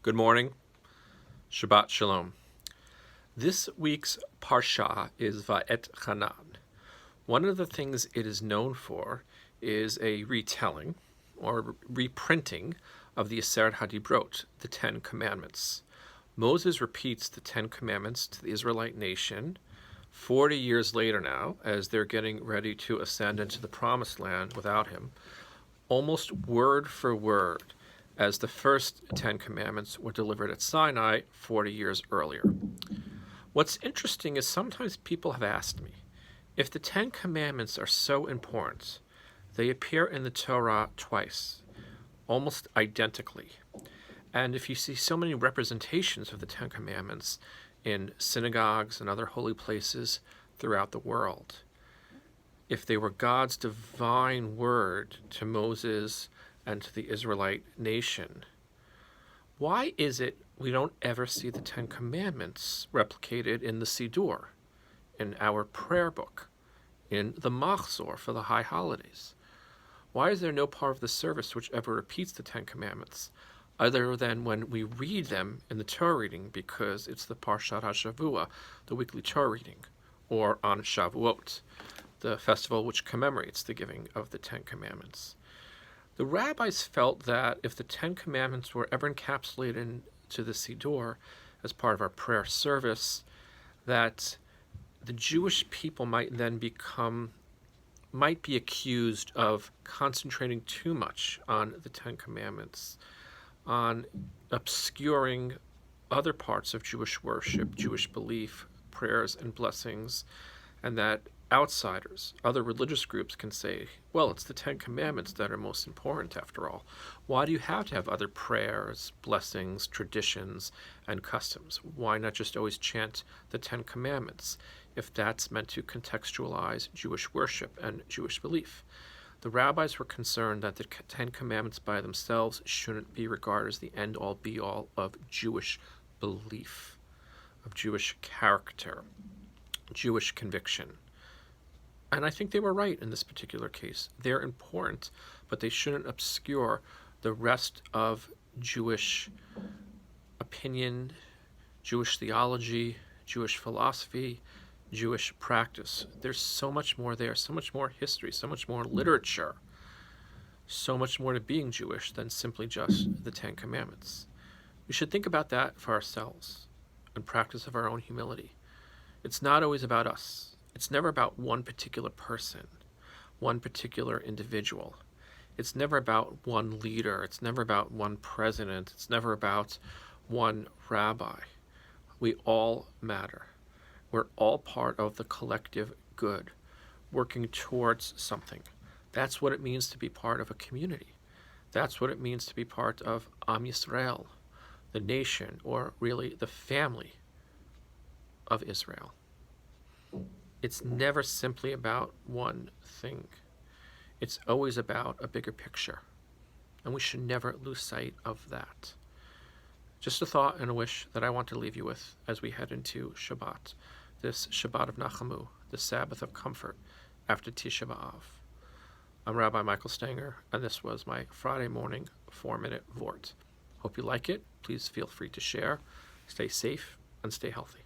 Good morning. Shabbat Shalom. This week's parasha is Va'et. One of the things it is known for is a retelling or reprinting of the Aseret HaDibrot, the Ten Commandments. Moses repeats the Ten Commandments to the Israelite nation 40 years later now, as they're getting ready to ascend into the Promised Land without him, almost word for word, as the first 10 Commandments were delivered at Sinai 40 years earlier. What's interesting is sometimes people have asked me, if the 10 Commandments are so important, they appear in the Torah twice, almost identically. And if you see so many representations of the 10 Commandments in synagogues and other holy places throughout the world, if they were God's divine word to Moses and to the Israelite nation, why is it we don't ever see the Ten Commandments replicated in the Siddur, in our prayer book, in the Machzor for the high holidays? Why is there no part of the service which ever repeats the Ten Commandments, other than when we read them in the Torah reading, because it's the Parshat HaShavua, the weekly Torah reading, or on Shavuot, the festival which commemorates the giving of the Ten Commandments? The rabbis felt that if the Ten Commandments were ever encapsulated into the Siddur as part of our prayer service, that the Jewish people might be accused of concentrating too much on the Ten Commandments, on obscuring other parts of Jewish worship, Jewish belief, prayers, and blessings, and that outsiders, other religious groups, can say, well, it's the Ten Commandments that are most important after all. Why do you have to have other prayers, blessings, traditions, and customs? Why not just always chant the Ten Commandments if that's meant to contextualize Jewish worship and Jewish belief? The rabbis were concerned that the Ten Commandments by themselves shouldn't be regarded as the end-all, be-all of Jewish belief, of Jewish character, Jewish conviction. And I think they were right in this particular case. They're important, but they shouldn't obscure the rest of Jewish opinion, Jewish theology, Jewish philosophy, Jewish practice. There's so much more there, so much more history, so much more literature, so much more to being Jewish than simply just the Ten Commandments. We should think about that for ourselves and practice of our own humility. It's not always about us. It's never about one particular person, one particular individual. It's never about one leader. It's never about one president. It's never about one rabbi. We all matter. We're all part of the collective good, working towards something. That's what it means to be part of a community. That's what it means to be part of Am Yisrael, the nation, or really the family of Israel. It's never simply about one thing. It's always about a bigger picture. And we should never lose sight of that. Just a thought and a wish that I want to leave you with as we head into Shabbat, this Shabbat of Nachamu, the Sabbath of comfort after Tisha B'Av. I'm Rabbi Michael Stenger, and this was my Friday morning 4-minute Vort. Hope you like it. Please feel free to share. Stay safe and stay healthy.